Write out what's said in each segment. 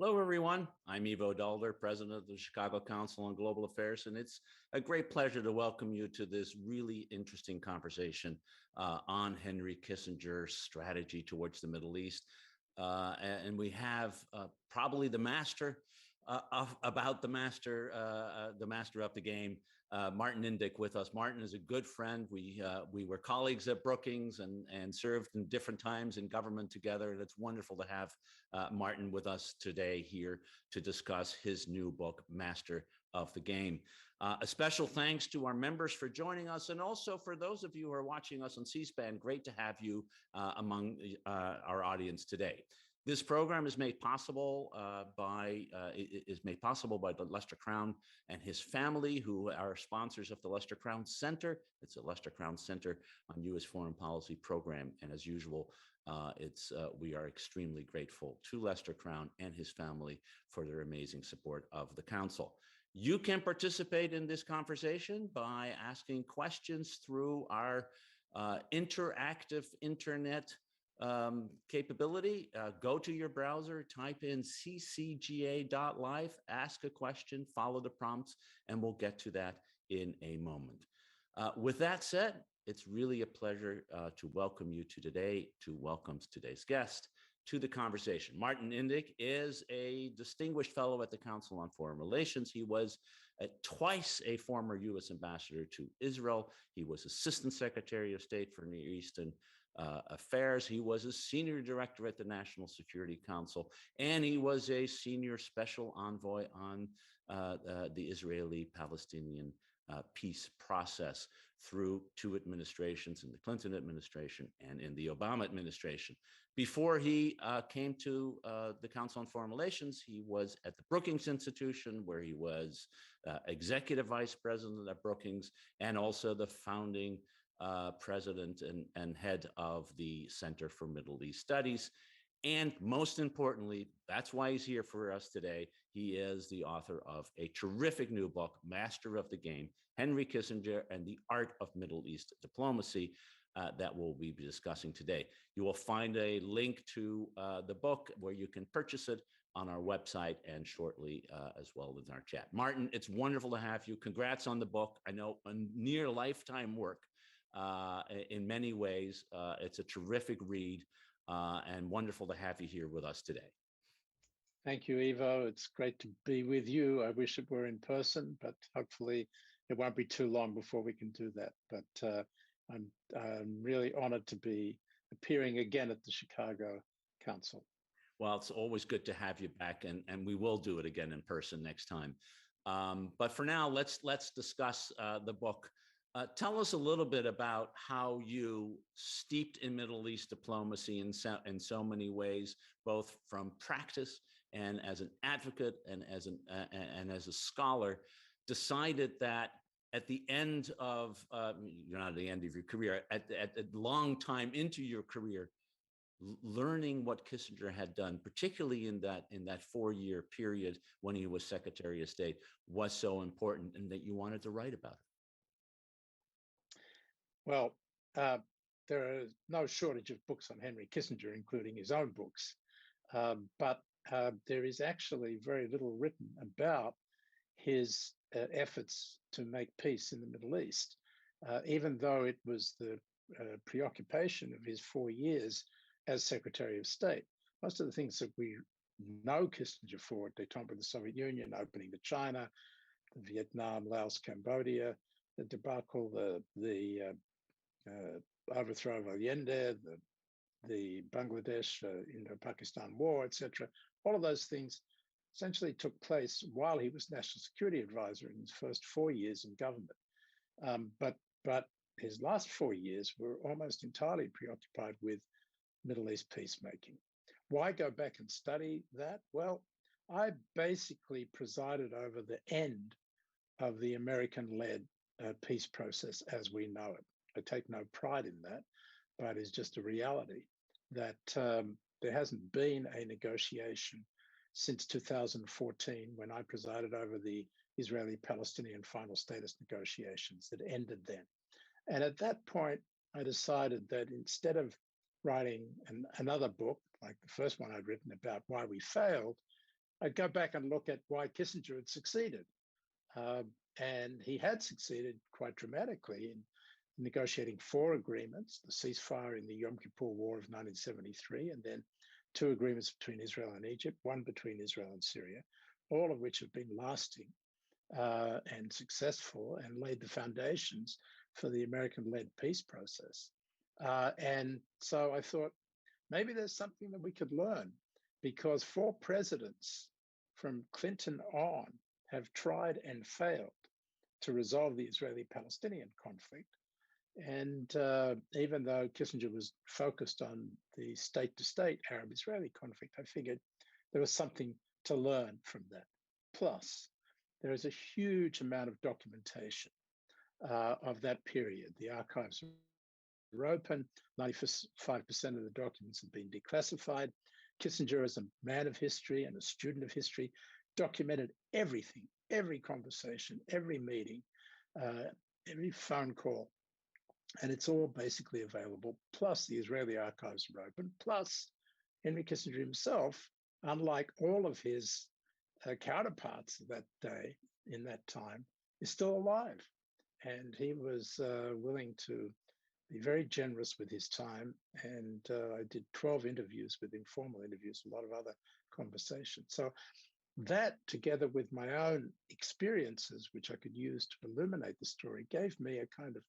Hello, everyone. I'm Ivo Daalder, President of the Chicago Council on Global Affairs, and it's a great pleasure to welcome you to this really interesting conversation on Henry Kissinger's strategy towards the Middle East. And we have probably the master about the master of the game, Martin Indyk, with us. Martin is a good friend. We were colleagues at Brookings and served in different times in government together. And it's wonderful to have Martin with us today here to discuss his new book, Master of the Game. A special thanks to our members for joining us, and also for those of you who are watching us on C-SPAN. Great to have you among our audience today. This program is made possible by the Lester Crown and his family, who are sponsors of the Lester Crown Center. It's a Lester Crown Center on U.S. Foreign Policy Program, and as usual, we are extremely grateful to Lester Crown and his family for their amazing support of the Council. You can participate in this conversation by asking questions through our interactive internet capability. Go to your browser, type in ccga.live, ask a question, follow the prompts, and we'll get to that in a moment. With that said, it's really a pleasure to welcome you to welcome today's guest to the conversation. Martin Indyk is a distinguished fellow at the Council on Foreign Relations. He was twice a former U.S. ambassador to Israel. He was Assistant Secretary of State for Near Eastern Affairs. He was a senior director at the National Security Council, and he was a senior special envoy on the Israeli-Palestinian peace process through two administrations, in the Clinton administration and in the Obama administration. Before he came to the Council on Foreign Relations, he was at the Brookings Institution, where he was executive vice president at Brookings, and also the founding president and head of the Center for Middle East Studies. And most importantly, that's why he's here for us today. He is the author of a terrific new book, Master of the Game, Henry Kissinger and the Art of Middle East Diplomacy, that we'll be discussing today. You will find a link to the book where you can purchase it on our website and shortly as well as our chat. Martin, it's wonderful to have you. Congrats on the book. I know a near lifetime work in many ways. It's a terrific read. And wonderful to have you here with us today. Thank you, Ivo. It's great to be with you. I wish it were in person, but hopefully it won't be too long before we can do that. But I'm really honored to be appearing again at the Chicago Council. Well, it's always good to have you back, and we will do it again in person next time. But for now, let's discuss the book. Tell us a little bit about how you, steeped in Middle East diplomacy in so many ways, both from practice and as an advocate and as a scholar, decided that at the end of you're not at the end of your career, at a long time into your career, learning what Kissinger had done, particularly in that 4-year period when he was Secretary of State, was so important, and that you wanted to write about it. Well, there is no shortage of books on Henry Kissinger, including his own books. But there is actually very little written about his efforts to make peace in the Middle East, even though it was the preoccupation of his 4 years as Secretary of State. Most of the things that we know Kissinger for, détente with the Soviet Union, opening to China, Vietnam, Laos, Cambodia, the debacle, the overthrow of Allende, the Bangladesh, Indo-Pakistan War, etc. All of those things essentially took place while he was National Security Advisor in his first 4 years in government. But his last 4 years were almost entirely preoccupied with Middle East peacemaking. Why go back and study that? Well, I basically presided over the end of the American-led peace process as we know it. I take no pride in that, but it's just a reality that there hasn't been a negotiation since 2014, when I presided over the Israeli-Palestinian final status negotiations that ended then. And at that point, I decided that instead of writing another book, like the first one I'd written about why we failed, I'd go back and look at why Kissinger had succeeded. And he had succeeded quite dramatically in negotiating 4 agreements, the ceasefire in the Yom Kippur War of 1973, and then 2 agreements between Israel and Egypt, 1 between Israel and Syria, all of which have been lasting and successful and laid the foundations for the American-led peace process. And so I thought, maybe there's something that we could learn, because 4 presidents from Clinton on have tried and failed to resolve the Israeli-Palestinian conflict. And even though Kissinger was focused on the state-to-state Arab-Israeli conflict, I figured there was something to learn from that. Plus, there is a huge amount of documentation of that period. The archives are open. 95% of the documents have been declassified. Kissinger, as a man of history and a student of history, documented everything, every conversation, every meeting, every phone call. And it's all basically available. Plus, the Israeli archives are open. Plus, Henry Kissinger himself, unlike all of his counterparts of that day, in that time, is still alive. And he was willing to be very generous with his time. And I did 12 interviews with him, formal interviews, a lot of other conversations. So that, together with my own experiences, which I could use to illuminate the story, gave me a kind of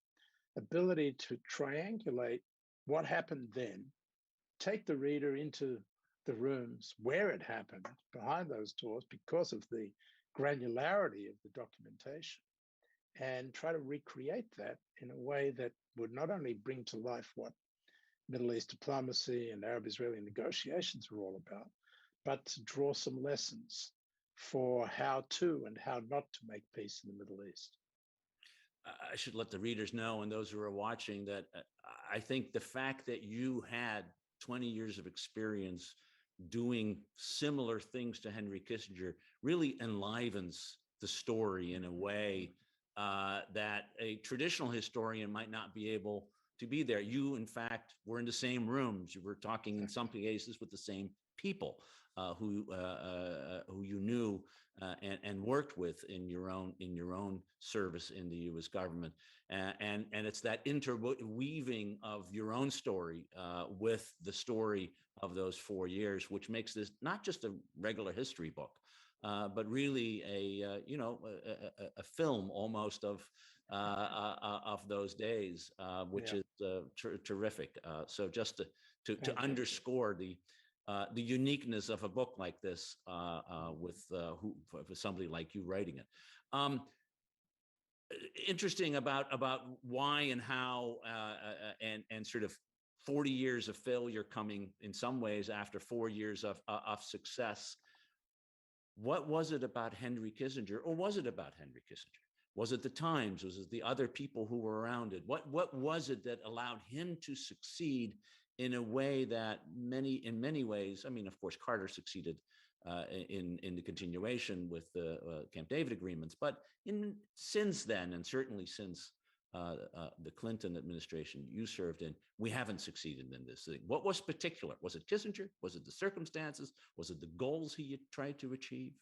ability to triangulate what happened then, take the reader into the rooms where it happened, behind those doors, because of the granularity of the documentation, and try to recreate that in a way that would not only bring to life what Middle East diplomacy and Arab-Israeli negotiations are all about, but to draw some lessons for how to and how not to make peace in the Middle East. I should let the readers know and those who are watching that I think the fact that you had 20 years of experience doing similar things to Henry Kissinger really enlivens the story in a way that a traditional historian might not be able to be there. You, in fact, were in the same rooms. You were talking in some cases with the same people who you knew and worked with in your own service in the U.S. government, and it's that interweaving of your own story with the story of those 4 years, which makes this not just a regular history book, but really a film almost of those days, which is terrific. So just to underscore the uniqueness of a book like this with somebody like you writing it. Interesting about why and how and sort of 40 years of failure coming in some ways after 4 years of success. What was it about Henry Kissinger, or was it about Henry Kissinger? Was it the times? Was it the other people who were around it? What was it that allowed him to succeed in a way that in many ways, I mean, of course, Carter succeeded in the continuation with the Camp David agreements, but since then, and certainly since the Clinton administration you served in, we haven't succeeded in this thing. What was particular? Was it Kissinger? Was it the circumstances? Was it the goals he tried to achieve?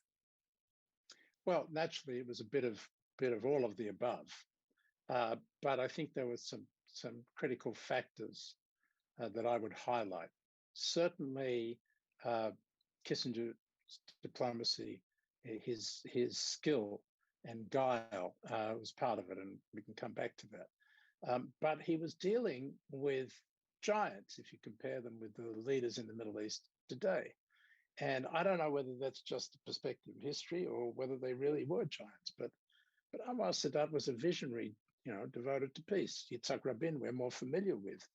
Well, naturally, it was a bit of all of the above, but I think there were some critical factors that I would highlight. Certainly, Kissinger's diplomacy, his skill and guile was part of it, and we can come back to that. But he was dealing with giants, if you compare them with the leaders in the Middle East today. And I don't know whether that's just the perspective of history or whether they really were giants. But Anwar Sadat was a visionary, devoted to peace. Yitzhak Rabin, we're more familiar with.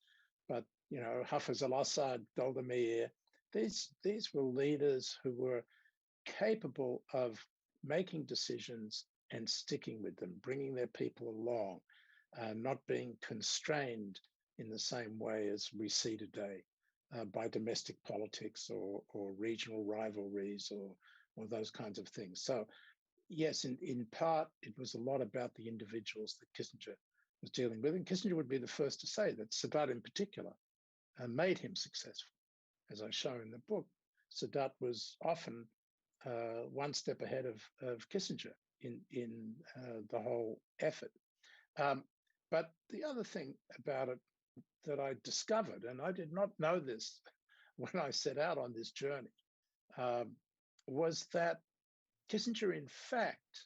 But, Hafez al-Assad, Golda Meir, these were leaders who were capable of making decisions and sticking with them, bringing their people along, not being constrained in the same way as we see today by domestic politics or regional rivalries or those kinds of things. So yes, in part, it was a lot about the individuals that Kissinger was dealing with. And Kissinger would be the first to say that Sadat in particular made him successful. As I show in the book, Sadat was often one step ahead of Kissinger in the whole effort. But the other thing about it that I discovered, and I did not know this when I set out on this journey, was that Kissinger, in fact,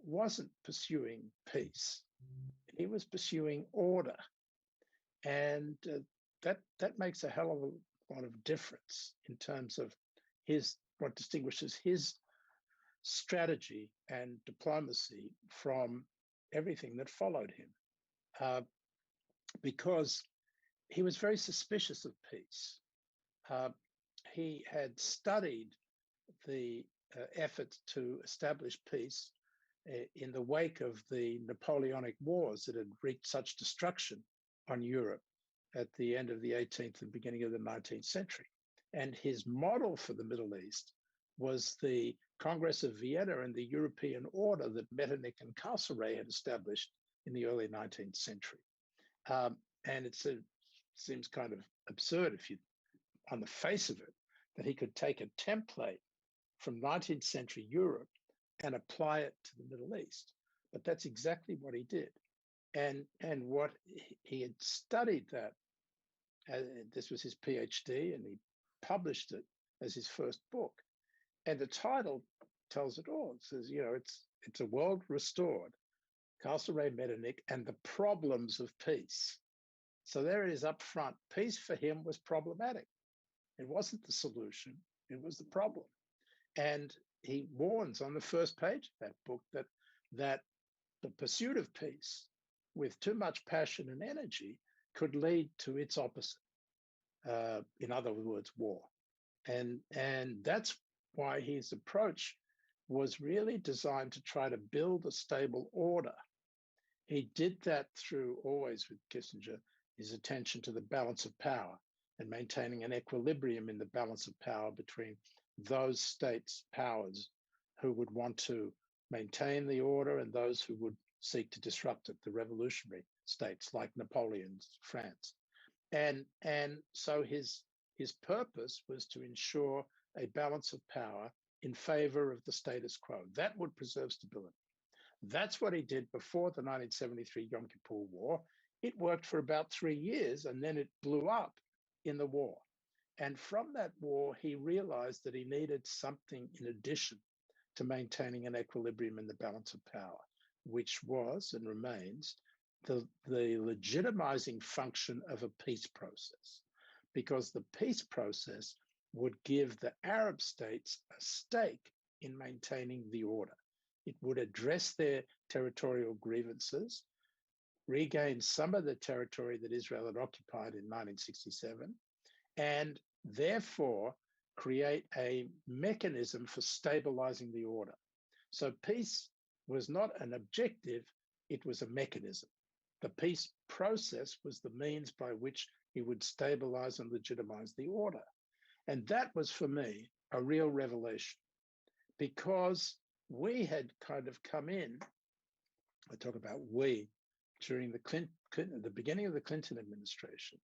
wasn't pursuing peace. He was pursuing order. And that makes a hell of a lot of difference in terms of what distinguishes his strategy and diplomacy from everything that followed him, because he was very suspicious of peace. He had studied the effort to establish peace in the wake of the Napoleonic Wars that had wreaked such destruction on Europe at the end of the 18th and beginning of the 19th century. And his model for the Middle East was the Congress of Vienna and the European order that Metternich and Castlereagh had established in the early 19th century. And it seems kind of absurd if you, on the face of it, that he could take a template from 19th century Europe and apply it to the Middle East. But that's exactly what he did. And what he had studied that, this was his PhD, and he published it as his first book. And the title tells it all. It says, it's a world restored, Castlereagh, Metternich, and the problems of peace. So there it is up front. Peace for him was problematic. It wasn't the solution, it was the problem. And he warns on the first page of that book that the pursuit of peace with too much passion and energy could lead to its opposite. In other words, war. And that's why his approach was really designed to try to build a stable order. He did that through, always with Kissinger, his attention to the balance of power and maintaining an equilibrium in the balance of power between those states' powers who would want to maintain the order and those who would seek to disrupt it, the revolutionary states like Napoleon's France. And so his purpose was to ensure a balance of power in favor of the status quo. That would preserve stability. That's what he did before the 1973 Yom Kippur War. It worked for about 3 years, and then it blew up in the war. And from that war, he realized that he needed something in addition to maintaining an equilibrium in the balance of power, which was and remains the legitimizing function of a peace process, because the peace process would give the Arab states a stake in maintaining the order. It would address their territorial grievances, regain some of the territory that Israel had occupied in 1967, and therefore create a mechanism for stabilizing the order. So peace was not an objective, it was a mechanism. The peace process was the means by which he would stabilize and legitimize the order. And that was, for me, a real revelation, because we had kind of come in, I talk about we, during the beginning of the Clinton administration.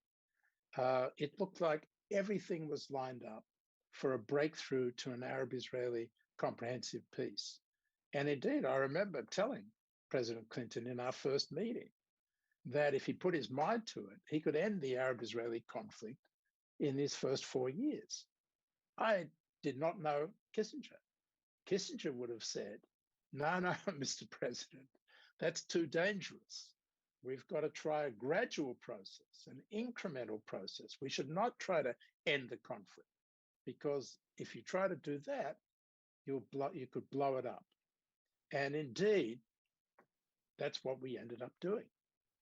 It looked like everything was lined up for a breakthrough to an Arab-Israeli comprehensive peace. And indeed, I remember telling President Clinton in our first meeting that if he put his mind to it, he could end the Arab-Israeli conflict in his first 4 years. I did not know Kissinger. Kissinger would have said, no, Mr. President, that's too dangerous. We've got to try a gradual process, an incremental process. We should not try to end the conflict, because if you try to do that, you could blow it up. And indeed, that's what we ended up doing.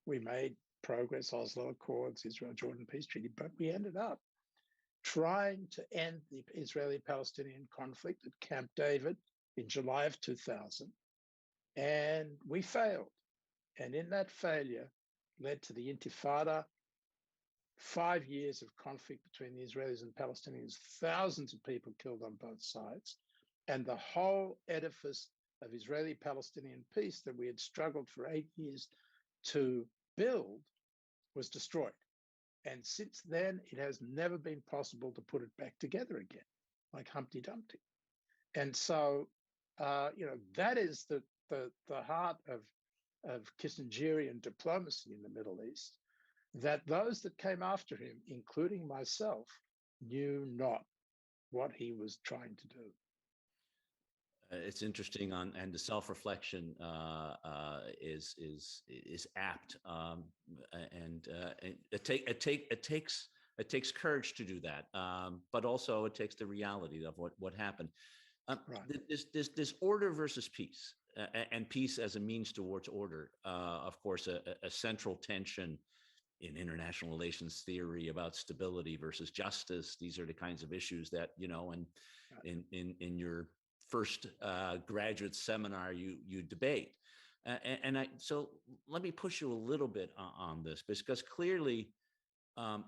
We made progress, Oslo Accords, Israel-Jordan Peace Treaty, but we ended up trying to end the Israeli-Palestinian conflict at Camp David in July of 2000, and we failed. And in that failure led to the Intifada, 5 years of conflict between the Israelis and Palestinians, thousands of people killed on both sides, and the whole edifice of Israeli-Palestinian peace that we had struggled for 8 years to build was destroyed. And since then, it has never been possible to put it back together again, like Humpty Dumpty. And so, that is the heart of Kissingerian diplomacy in the Middle East, that those that came after him, including myself, knew not what he was trying to do. It's interesting and the self-reflection is apt, and it takes courage to do that, but also it takes the reality of what happened. Right. This order versus peace, and peace as a means towards order. Of course, a central tension in international relations theory about stability versus justice. These are the kinds of issues that, and in your first graduate seminar you debate. So let me push you a little bit on this, because clearly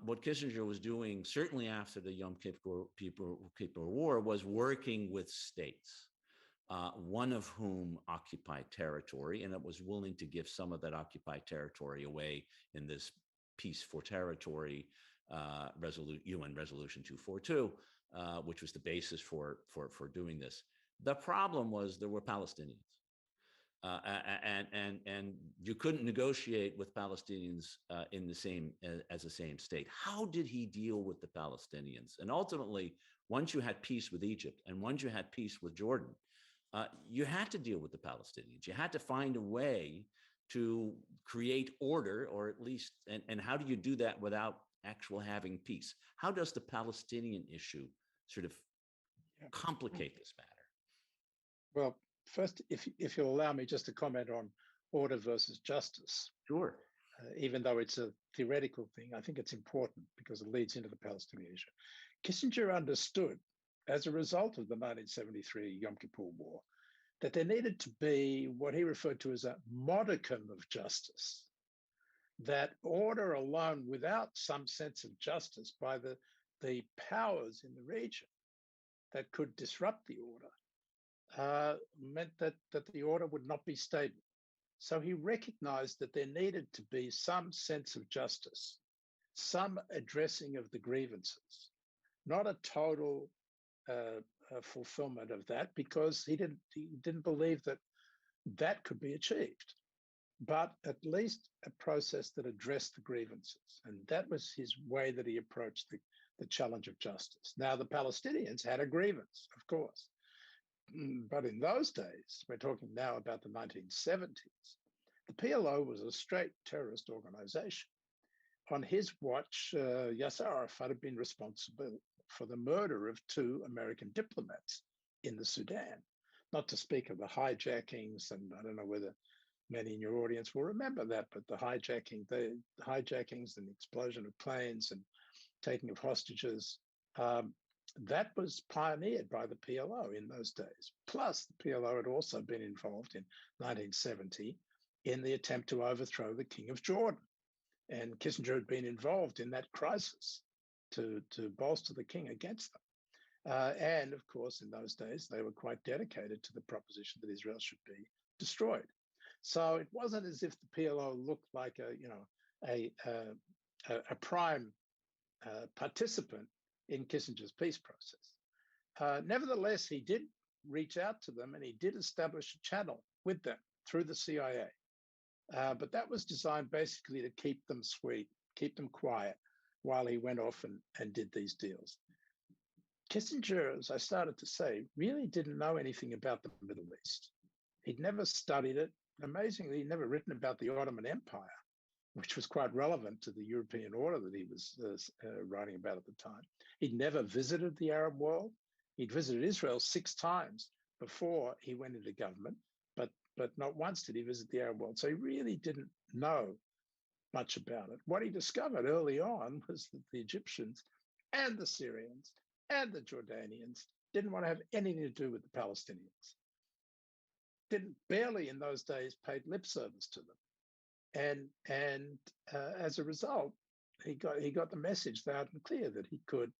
what Kissinger was doing, certainly after the Yom Kippur War, was working with states, one of whom occupied territory, and it was willing to give some of that occupied territory away in this peace for territory UN Resolution 242, which was the basis for doing this. The problem was there were Palestinians. And you couldn't negotiate with Palestinians in the same state. How did he deal with the Palestinians? And ultimately, once you had peace with Egypt and once you had peace with Jordan, you had to deal with the Palestinians. You had to find a way to create order, or at least, and how do you do that without actual having peace? How does the Palestinian issue sort of complicate this matter? Well, first, if you'll allow me just to comment on order versus justice. Sure. Even though it's a theoretical thing, I think it's important because it leads into the Palestinian issue. Kissinger understood, as a result of the 1973 Yom Kippur War, that there needed to be what he referred to as a modicum of justice, that order alone, without some sense of justice by the powers in the region that could disrupt the order, meant that the order would not be stable. So he recognized that there needed to be some sense of justice, some addressing of the grievances, not a total fulfillment of that, because he didn't believe that could be achieved, but at least a process that addressed the grievances. And that was his way that he approached the challenge of justice. Now, the Palestinians had a grievance, of course. But in those days, we're talking now about the 1970s, the PLO was a straight terrorist organization. On his watch, Yasser Arafat had been responsible for the murder of 2 American diplomats in the Sudan, not to speak of the hijackings, and I don't know whether many in your audience will remember that, but the hijackings and the explosion of planes and taking of hostages, that was pioneered by the PLO in those days. Plus, the PLO had also been involved in 1970 in the attempt to overthrow the King of Jordan. And Kissinger had been involved in that crisis to bolster the king against them. And of course, in those days, they were quite dedicated to the proposition that Israel should be destroyed. So it wasn't as if the PLO looked like a prime participant in Kissinger's peace process. Nevertheless, he did reach out to them, and he did establish a channel with them through the CIA. But that was designed basically to keep them sweet, keep them quiet while he went off and did these deals. Kissinger, as I started to say, really didn't know anything about the Middle East. He'd never studied it. Amazingly, he'd never written about the Ottoman Empire, which was quite relevant to the European order that he was writing about at the time. He'd never visited the Arab world. He'd visited Israel 6 times before he went into government, but not once did he visit the Arab world. So he really didn't know much about it. What he discovered early on was that the Egyptians and the Syrians and the Jordanians didn't want to have anything to do with the Palestinians. Barely in those days paid lip service to them. And as a result, he got the message loud and clear that he could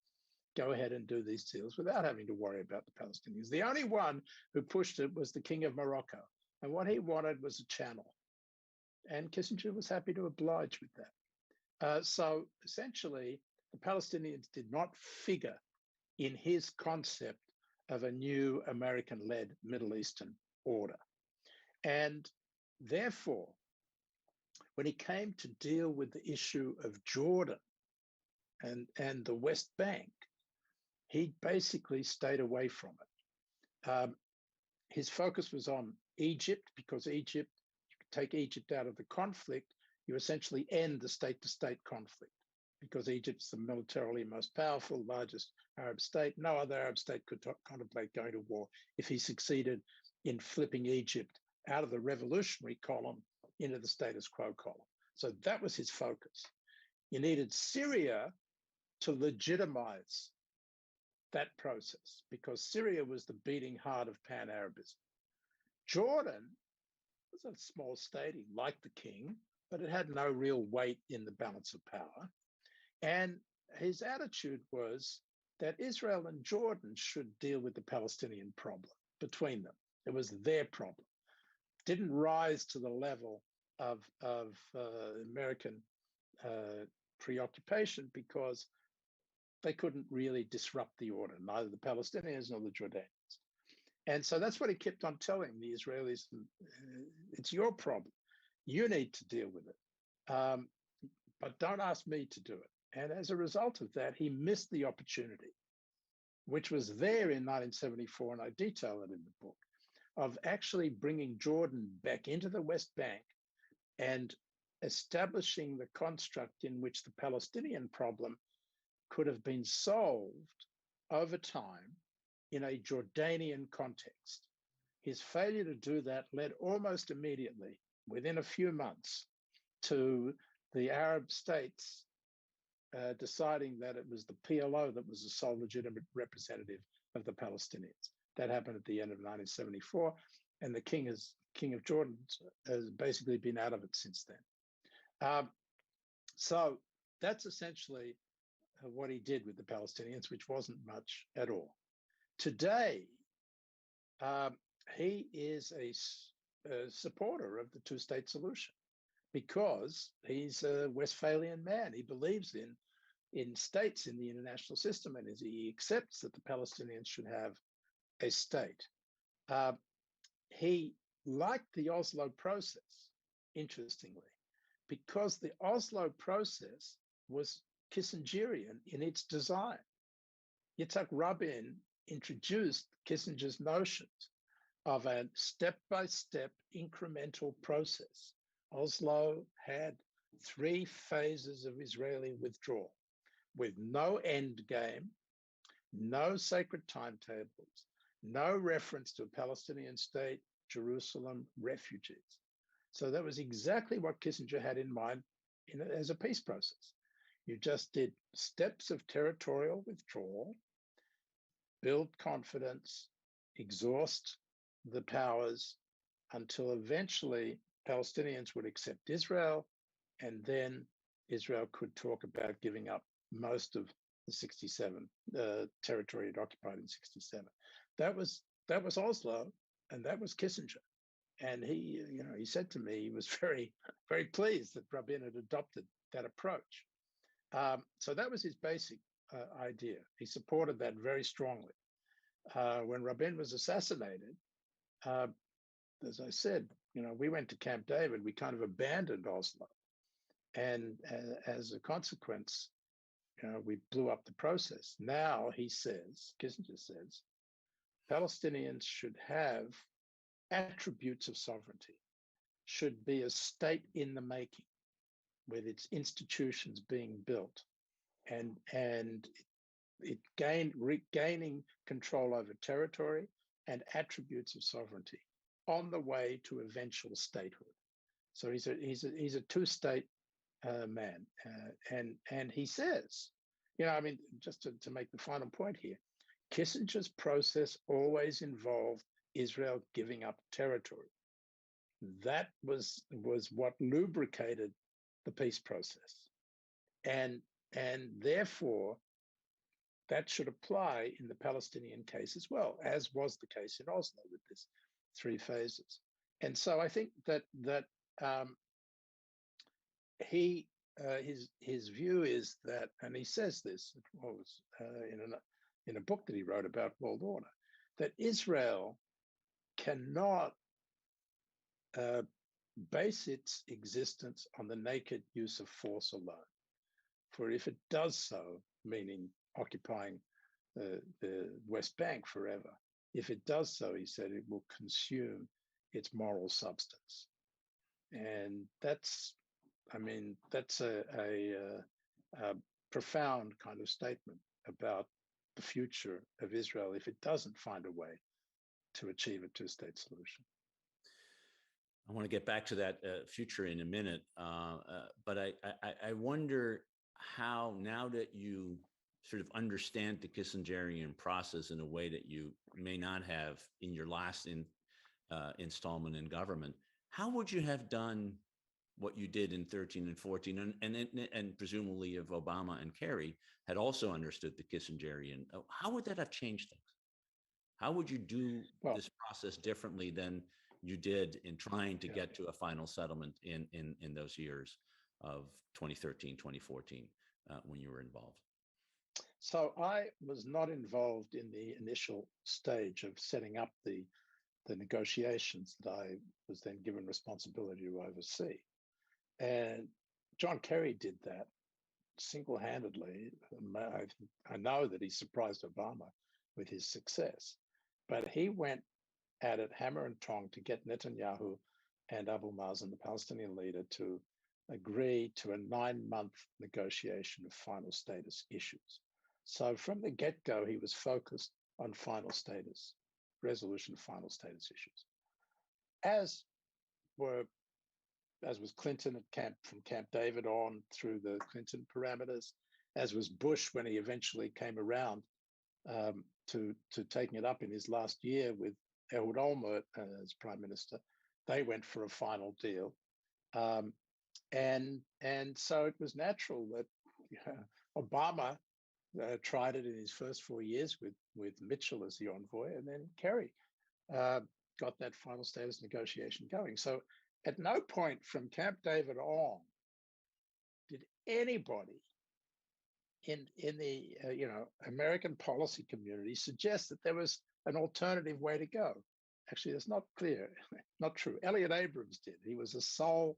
go ahead and do these deals without having to worry about the Palestinians. The only one who pushed it was the King of Morocco. And what he wanted was a channel. And Kissinger was happy to oblige with that. So essentially, the Palestinians did not figure in his concept of a new American-led Middle Eastern order. And therefore, when he came to deal with the issue of Jordan and the West Bank, he basically stayed away from it. His focus was on Egypt, because Egypt, you could take Egypt out of the conflict, you essentially end the state-to-state conflict, because Egypt's the militarily most powerful, largest Arab state. No other Arab state could contemplate going to war if he succeeded in flipping Egypt out of the revolutionary column into the status quo column. So that was his focus. You needed Syria to legitimize that process, because Syria was the beating heart of Pan-Arabism. Jordan was a small state. He liked the king, but it had no real weight in the balance of power. And his attitude was that Israel and Jordan should deal with the Palestinian problem between them. It was their problem. Didn't rise to the level of American preoccupation, because they couldn't really disrupt the order, neither the Palestinians nor the Jordanians. And so that's what he kept on telling the Israelis, it's your problem. You need to deal with it. But don't ask me to do it. And as a result of that, he missed the opportunity, which was there in 1974, and I detail it in the book, of actually bringing Jordan back into the West Bank and establishing the construct in which the Palestinian problem could have been solved over time in a Jordanian context. His failure to do that led almost immediately, within a few months, to the Arab states deciding that it was the PLO that was the sole legitimate representative of the Palestinians. That happened at the end of 1974, and the King of Jordan has basically been out of it since then. So that's essentially what he did with the Palestinians, which wasn't much at all. Today, he is a supporter of the two-state solution, because he's a Westphalian man. He believes in states in the international system, and he accepts that the Palestinians should have a state. He liked the Oslo process, interestingly, because the Oslo process was Kissingerian in its design. Yitzhak Rabin introduced Kissinger's notions of a step-by-step incremental process. Oslo had 3 phases of Israeli withdrawal with no end game, no sacred timetables, no reference to a Palestinian state, Jerusalem, refugees. So that was exactly what Kissinger had in mind as a peace process. You just did steps of territorial withdrawal, build confidence, exhaust the powers, until eventually Palestinians would accept Israel, and then Israel could talk about giving up most of the 67 territory it occupied in 67. That was Oslo, and that was Kissinger. And he said to me he was very, very pleased that Rabin had adopted that approach. So that was his basic idea. He supported that very strongly. When Rabin was assassinated, as I said, we went to Camp David. We kind of abandoned Oslo, and as a consequence, we blew up the process. Now he says, Kissinger says, Palestinians should have attributes of sovereignty, should be a state in the making, with its institutions being built, and it regaining control over territory and attributes of sovereignty on the way to eventual statehood. So he's a two-state man, and he says, just to make the final point here, Kissinger's process always involved Israel giving up territory. That was what lubricated the peace process, and therefore that should apply in the Palestinian case as well, as was the case in Oslo with this 3 phases. And so I think that his view is that, and he says this in a book that he wrote about world order, that Israel cannot base its existence on the naked use of force alone. For if it does so, meaning occupying the West Bank forever, if it does so, he said, it will consume its moral substance. And that's a profound kind of statement about the future of Israel if it doesn't find a way to achieve a two-state solution. I want to get back to that future in a minute, but I wonder how, now that you sort of understand the Kissingerian process in a way that you may not have in your last installment in government, how would you have done what you did in 13 and 14, and presumably if Obama and Kerry had also understood the Kissingerian, how would that have changed things? How would you do this process differently than you did in trying to get to a final settlement in those years of 2013, 2014, when you were involved? So I was not involved in the initial stage of setting up the negotiations that I was then given responsibility to oversee. And John Kerry did that single-handedly. I know that he surprised Obama with his success, but he went at it hammer and tong to get Netanyahu and Abu Mazen, the Palestinian leader, to agree to a 9-month negotiation of final status issues. So from the get-go, he was focused on final status, resolution of final status issues. As was Clinton from Camp David on through the Clinton parameters, as was Bush when he eventually came around to taking it up in his last year with Ehud Olmert as prime minister. They went for a final deal. And so it was natural that Obama tried it in his first 4 years with Mitchell as the envoy, and then Kerry got that final status negotiation going. So at no point from Camp David on did anybody in the American policy community suggest that there was an alternative way to go. Actually, that's not clear, not true. Elliot Abrams did. He was a sole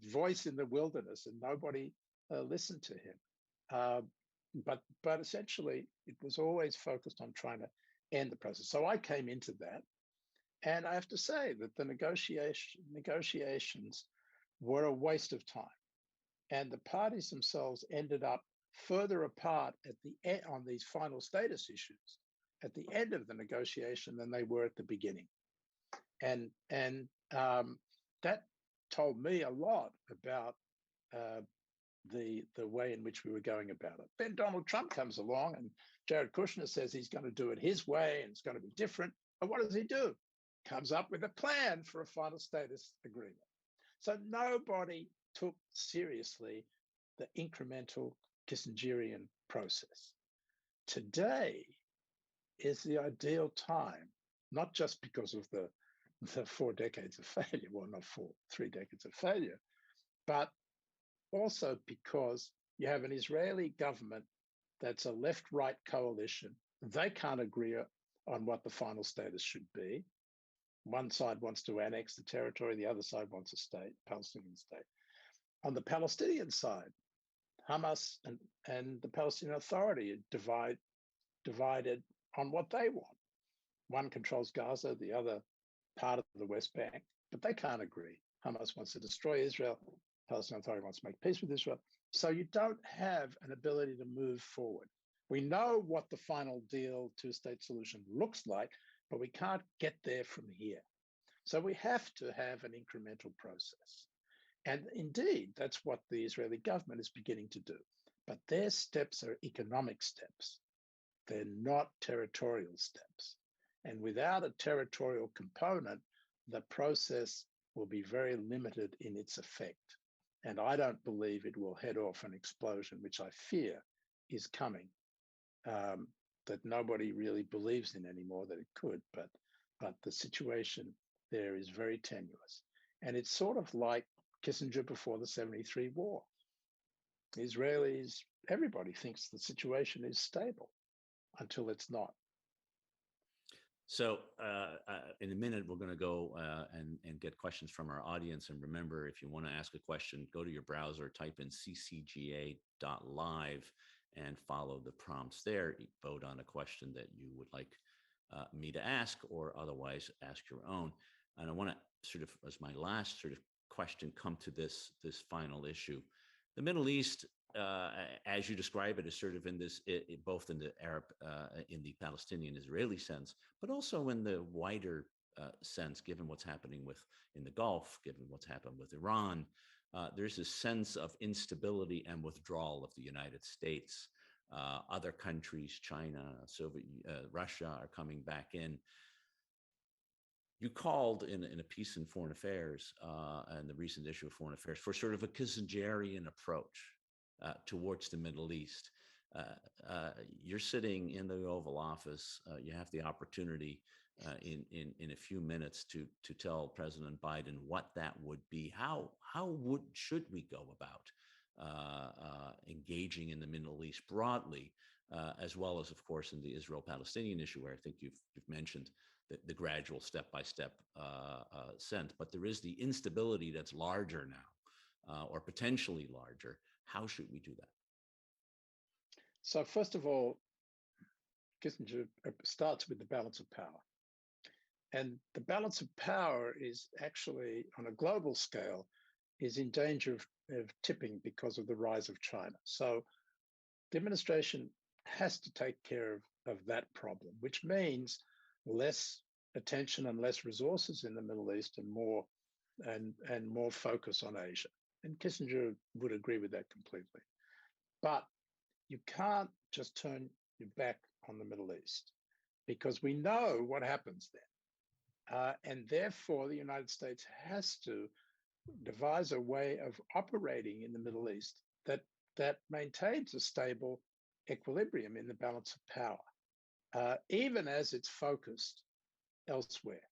voice in the wilderness, and nobody listened to him. But essentially, it was always focused on trying to end the process. So I came into that, and I have to say that the negotiations were a waste of time, and the parties themselves ended up further apart at the end on these final status issues at the end of the negotiation than they were at the beginning, and that told me a lot about the way in which we were going about it. Then Donald Trump comes along, and Jared Kushner says he's going to do it his way and it's going to be different. And what does he do? Comes up with a plan for a final status agreement. So nobody took seriously the incremental Kissingerian process. Today is the ideal time, not just because of the 4 decades of failure, well, not 3 decades of failure, but also because you have an Israeli government that's a left-right coalition. They can't agree on what the final status should be. One side wants to annex the territory, the other side wants a state, Palestinian state. On the Palestinian side, Hamas and the Palestinian Authority are divided on what they want. One controls Gaza, the other part of the West Bank, but they can't agree. Hamas wants to destroy Israel. Palestinian Authority wants to make peace with Israel. So you don't have an ability to move forward. We know what the final deal, two-state solution looks like, but we can't get there from here. So we have to have an incremental process. And indeed, that's what the Israeli government is beginning to do. But their steps are economic steps. They're not territorial steps. And without a territorial component, the process will be very limited in its effect. And I don't believe it will head off an explosion, which I fear is coming, that nobody really believes in anymore that it could. But the situation there is very tenuous. And it's sort of like Kissinger before the 73 war. The Israelis, everybody thinks the situation is stable until it's not. So in a minute, we're going to go and get questions from our audience. And remember, if you want to ask a question, go to your browser, type in ccga.live and follow the prompts there. Vote on a question that you would like me to ask, or otherwise ask your own. And I want to sort of, as my last sort of question, come to this final issue. The Middle East, as you describe it, is sort of in this, both in the Arab, in the Palestinian-Israeli sense, but also in the wider sense, given what's happening in the Gulf, given what's happened with Iran. There's a sense of instability and withdrawal of the United States. Other countries, China, Russia, are coming back in. You called in a piece in Foreign Affairs and the recent issue of Foreign Affairs for sort of a Kissingerian approach towards the Middle East. You're sitting in the Oval Office. You have the opportunity in a few minutes to tell President Biden what that would be. How should we go about engaging in the Middle East broadly, as well as, of course, in the Israel-Palestinian issue, where I think you've mentioned the gradual step-by-step sense. But there is the instability that's larger now, or potentially larger. How should we do that? So first of all, Kissinger starts with the balance of power. And the balance of power is actually, on a global scale, is in danger of tipping because of the rise of China. So the administration has to take care of that problem, which means less attention and less resources in the Middle East, and more focus on Asia. And Kissinger would agree with that completely. But you can't just turn your back on the Middle East, because we know what happens then. And therefore, the United States has to devise a way of operating in the Middle East that maintains a stable equilibrium in the balance of power, even as it's focused elsewhere.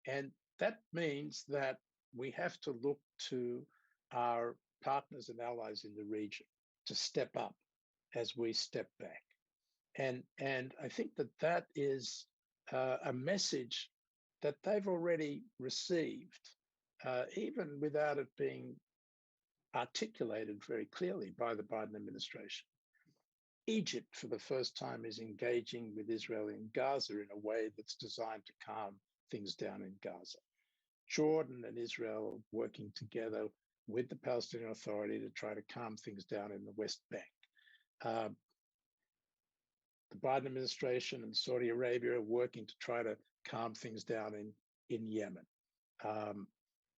And that means that we have to look to our partners and allies in the region to step up as we step back. And I think that is a message that they've already received, even without it being articulated very clearly by the Biden administration. Egypt, for the first time, is engaging with Israel in Gaza in a way that's designed to calm things down in Gaza. Jordan and Israel working together with the Palestinian Authority to try to calm things down in the West Bank. The Biden administration and Saudi Arabia are working to try to calm things down in Yemen.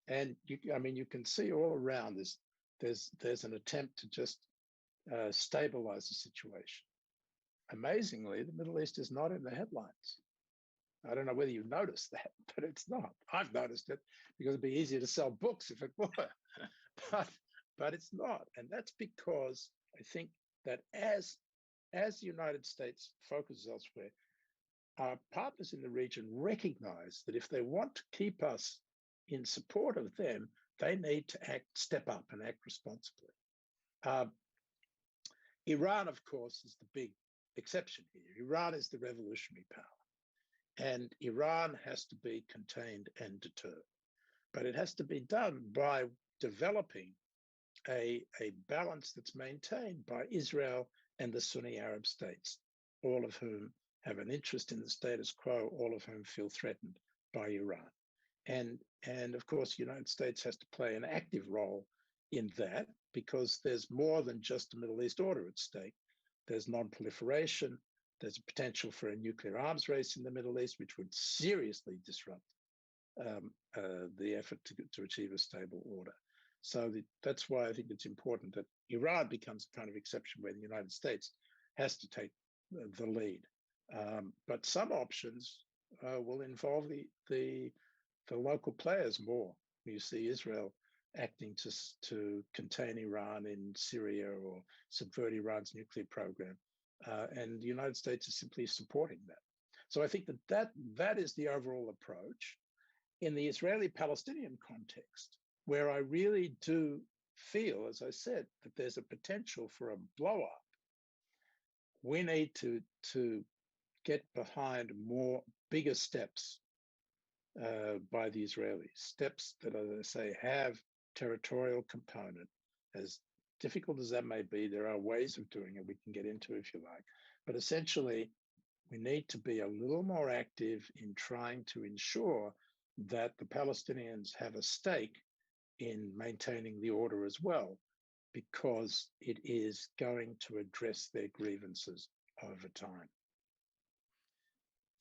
And you can see all around this, there's an attempt to just stabilize the situation. Amazingly, the Middle East is not in the headlines. I don't know whether you've noticed that, but it's not. I've noticed it because it'd be easier to sell books if it were, but it's not. And that's because I think that as the United States focuses elsewhere, our partners in the region recognize that if they want to keep us in support of them, they need to step up and act responsibly. Iran, of course, is the big exception here. Iran is the revolutionary power, and Iran has to be contained and deterred. But it has to be done by developing a balance that's maintained by Israel and the Sunni Arab states, all of whom have an interest in the status quo, all of whom feel threatened by Iran. And of course, the United States has to play an active role in that, because there's more than just the Middle East order at stake. There's non-proliferation. There's a potential for a nuclear arms race in the Middle East, which would seriously disrupt the effort to achieve a stable order. So that's why I think it's important that Iran becomes a kind of exception where the United States has to take the lead. But some options will involve the local players more. You see Israel acting to contain Iran in Syria or subvert Iran's nuclear program, and the United States is simply supporting that. So I think that is the overall approach. In the Israeli-Palestinian context, where I really do feel, as I said, that there's a potential for a blow-up, we need to get behind more bigger steps by the Israelis, steps that, as I say, have territorial component. As difficult as that may be, there are ways of doing it we can get into if you like. But essentially, we need to be a little more active in trying to ensure that the Palestinians have a stake in maintaining the order as well, because it is going to address their grievances over time.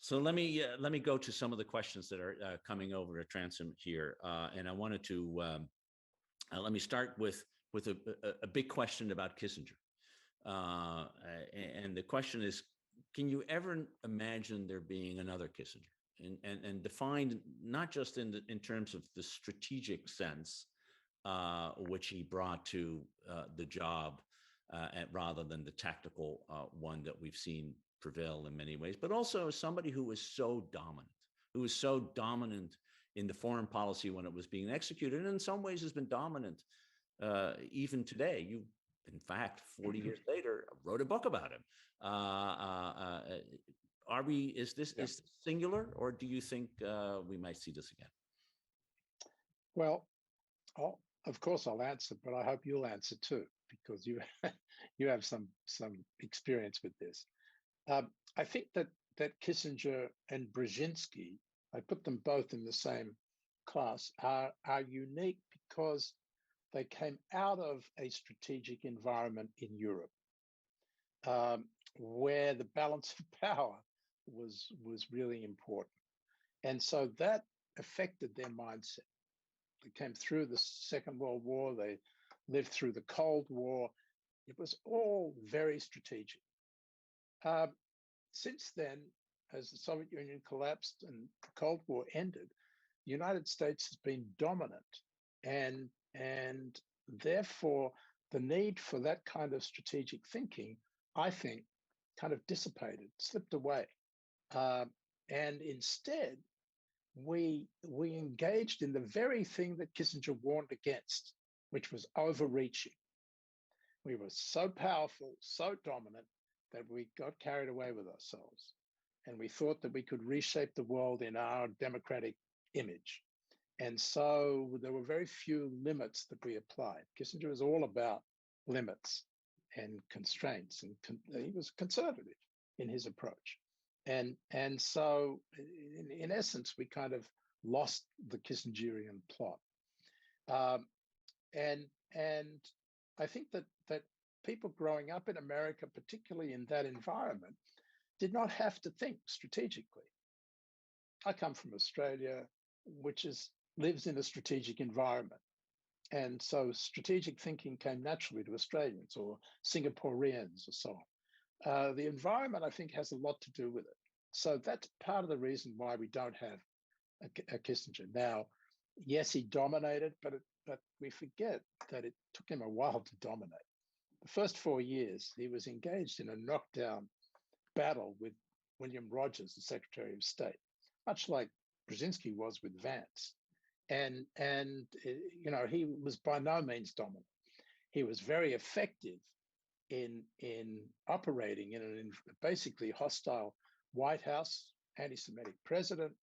So let me go to some of the questions that are coming over a transom here, and I wanted to let me start with a big question about Kissinger, and the question is: can you ever imagine there being another Kissinger, and defined not just in terms of the strategic sense, which he brought to the job, rather than the tactical one that we've seen prevail in many ways, but also as somebody who was so dominant in the foreign policy when it was being executed, and in some ways has been dominant even today. You, in fact, 40 years later, wrote a book about him. Is this singular, or do you think we might see this again? Well, of course I'll answer, but I hope you'll answer too, because you you have some experience with this. I think that Kissinger and Brzezinski, I put them both in the same class, are unique because they came out of a strategic environment in Europe, where the balance of power was really important. And so that affected their mindset. They came through the Second World War, they lived through the Cold War. It was all very strategic. Since then, as the Soviet Union collapsed and the Cold War ended, the United States has been dominant, and therefore the need for that kind of strategic thinking, I think, kind of dissipated, slipped away, and instead we engaged in the very thing that Kissinger warned against, which was overreaching. We were so powerful, so dominant, that we got carried away with ourselves. And we thought that we could reshape the world in our democratic image. And so there were very few limits that we applied. Kissinger was all about limits and constraints, and he was conservative in his approach. And so in essence, we kind of lost the Kissingerian plot. And I think that people growing up in America, particularly in that environment, did not have to think strategically. I come from Australia, which lives in a strategic environment. And so strategic thinking came naturally to Australians or Singaporeans or so on. The environment, I think, has a lot to do with it. So that's part of the reason why we don't have a Kissinger. Now, yes, he dominated, but we forget that it took him a while to dominate. The first 4 years, he was engaged in a knockdown battle with William Rogers, the Secretary of State, much like Brzezinski was with Vance. And he was by no means dominant. He was very effective in operating in an basically hostile White House, anti-Semitic president,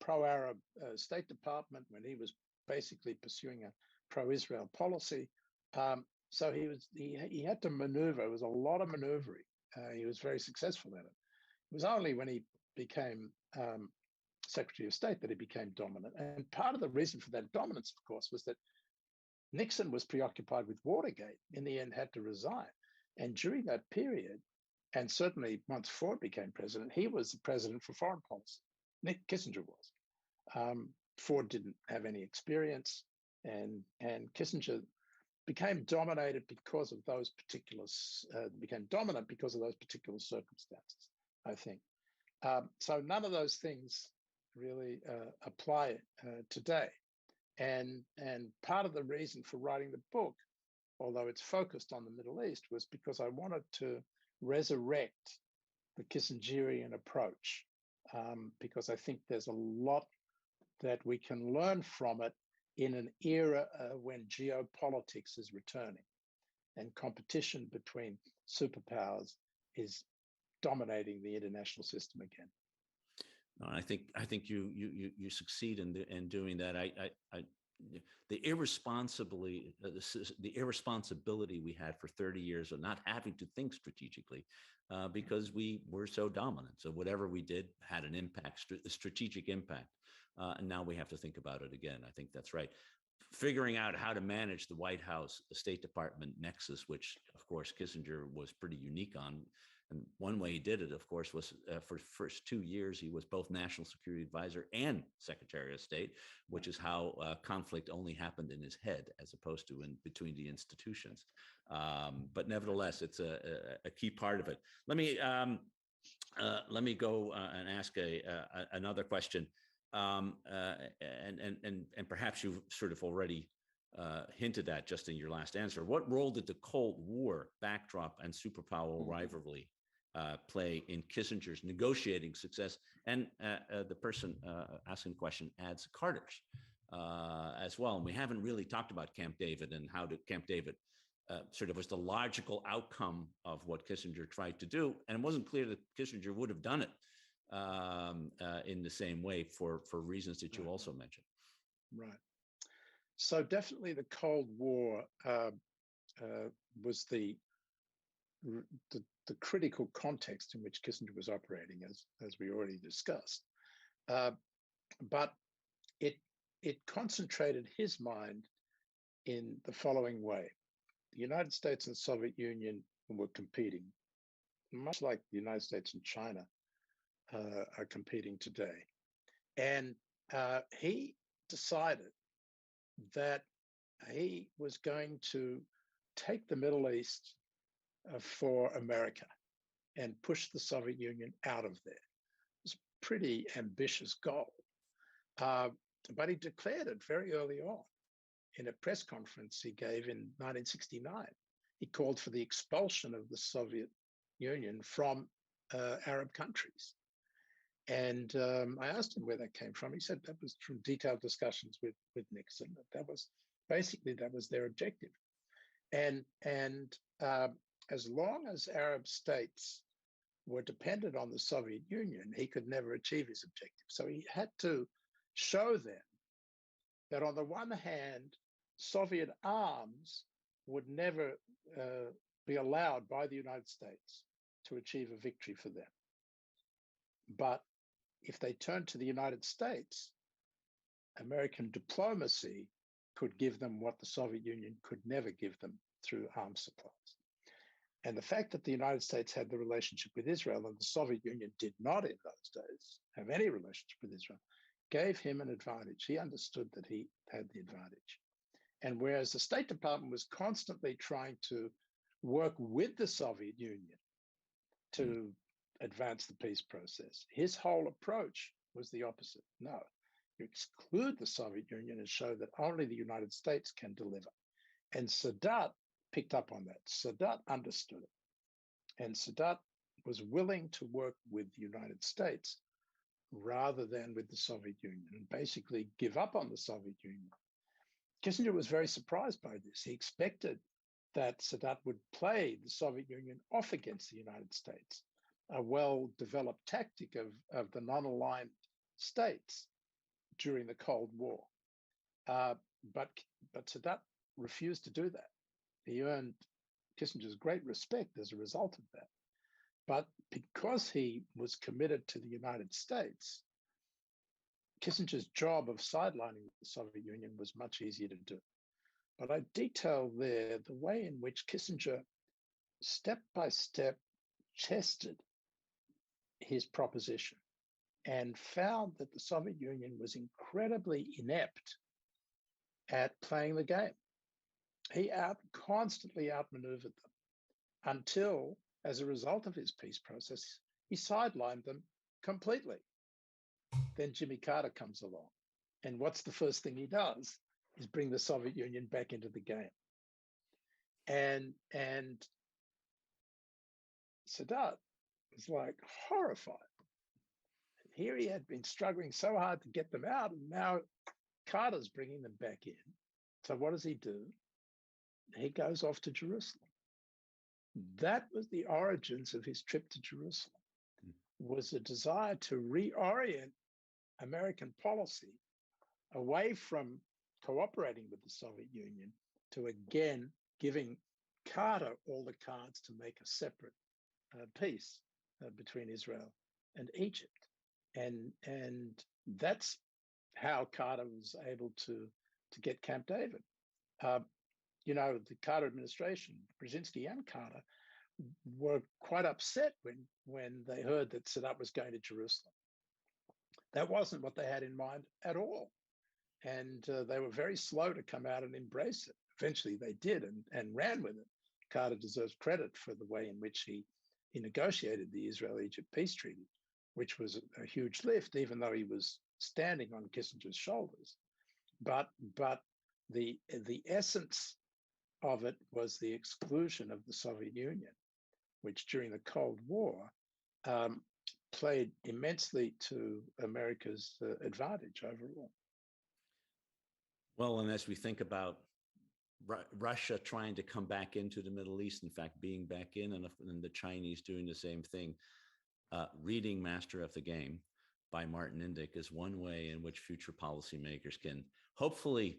pro-Arab State Department when he was basically pursuing a pro-Israel policy. So he had to maneuver. It was a lot of maneuvering. He was very successful at it. It was only when he became Secretary of State that he became dominant. And part of the reason for that dominance, of course, was that Nixon was preoccupied with Watergate, in the end had to resign. And during that period, and certainly once Ford became president, he was the president for foreign policy. Kissinger was. Ford didn't have any experience, and Kissinger became dominated because of those particular dominant because of those particular circumstances, I think. So none of those things really apply today. And part of the reason for writing the book, although it's focused on the Middle East, was because I wanted to resurrect the Kissingerian approach, because I think there's a lot that we can learn from it in an era when geopolitics is returning and competition between superpowers is dominating the international system again. No, I think you succeed in doing that. The the irresponsibility we had for 30 years of not having to think strategically, because we were so dominant. So whatever we did had an impact, a strategic impact, and now we have to think about it again. I think that's right. Figuring out how to manage the White House, the State Department nexus, which of course Kissinger was pretty unique on. And one way he did it, of course, was for the first 2 years, he was both National Security Advisor and Secretary of State, which is how conflict only happened in his head as opposed to in between the institutions. But nevertheless, it's a key part of it. Let me go and ask another question. And perhaps you've sort of already hinted at just in your last answer. What role did the Cold War backdrop and superpower rivalry play in Kissinger's negotiating success? And the person asking the question adds Carter's as well. And we haven't really talked about Camp David and how Camp David sort of was the logical outcome of what Kissinger tried to do. And it wasn't clear that Kissinger would have done it in the same way for reasons that you also mentioned. Right. So definitely the Cold War was the critical context in which Kissinger was operating, as we already discussed. But it concentrated his mind in the following way. The United States and the Soviet Union were competing, much like the United States and China are competing today. And he decided that he was going to take the Middle East for America and push the Soviet Union out of there. It was a pretty ambitious goal. But he declared it very early on in a press conference he gave in 1969. He called for the expulsion of the Soviet Union from Arab countries. And I asked him where that came from. He said that was from detailed discussions with Nixon. That was their objective. And as long as Arab states were dependent on the Soviet Union, he could never achieve his objective. So he had to show them that on the one hand, Soviet arms would never be allowed by the United States to achieve a victory for them. But if they turned to the United States, American diplomacy could give them what the Soviet Union could never give them through arms supplies. And the fact that the United States had the relationship with Israel and the Soviet Union did not in those days have any relationship with Israel gave him an advantage. He understood that he had the advantage. And whereas the State Department was constantly trying to work with the Soviet Union to advance the peace process, his whole approach was the opposite. No, you exclude the Soviet Union and show that only the United States can deliver. And Sadat picked up on that. Sadat understood it. And Sadat was willing to work with the United States rather than with the Soviet Union and basically give up on the Soviet Union. Kissinger was very surprised by this. He expected that Sadat would play the Soviet Union off against the United States, a well-developed tactic of the non-aligned states during the Cold War. But Sadat refused to do that. He earned Kissinger's great respect as a result of that. But because he was committed to the United States, Kissinger's job of sidelining the Soviet Union was much easier to do. But I detail there the way in which Kissinger, step by step, tested his proposition and found that the Soviet Union was incredibly inept at playing the game. He constantly outmaneuvered them until, as a result of his peace process, he sidelined them completely. Then Jimmy Carter comes along. And what's the first thing he does? Is bring the Soviet Union back into the game. And Sadat was like horrified. Here he had been struggling so hard to get them out, and now Carter's bringing them back in. So what does he do? He goes off to Jerusalem. That was the origins of his trip to Jerusalem. was a desire to reorient American policy away from cooperating with the Soviet Union to again giving Carter all the cards to make a separate peace between Israel and Egypt. And that's how Carter was able to get Camp David. You know, the Carter administration, Brzezinski and Carter, were quite upset when they heard that Sadat was going to Jerusalem. That wasn't what they had in mind at all. And they were very slow to come out and embrace it. Eventually they did and ran with it. Carter deserves credit for the way in which he negotiated the Israel-Egypt peace treaty, which was a huge lift, even though he was standing on Kissinger's shoulders. But the essence of it was the exclusion of the Soviet Union, which during the Cold War played immensely to America's advantage overall. Well, and as we think about Russia trying to come back into the Middle East, in fact, being back in, and the Chinese doing the same thing, reading Master of the Game by Martin Indyk is one way in which future policymakers can hopefully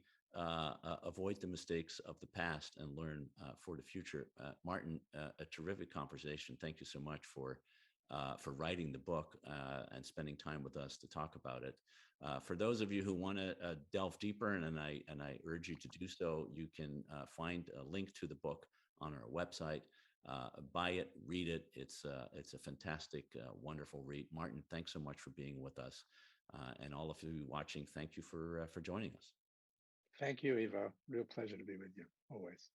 avoid the mistakes of the past and learn for the future. Martin, a terrific conversation. Thank you so much for writing the book and spending time with us to talk about it. For those of you who want to delve deeper, and I urge you to do so, you can find a link to the book on our website. Buy it, read it. It's a fantastic, wonderful read. Martin, thanks so much for being with us, and all of you watching. Thank you for joining us. Thank you, Ivo. Real pleasure to be with you always.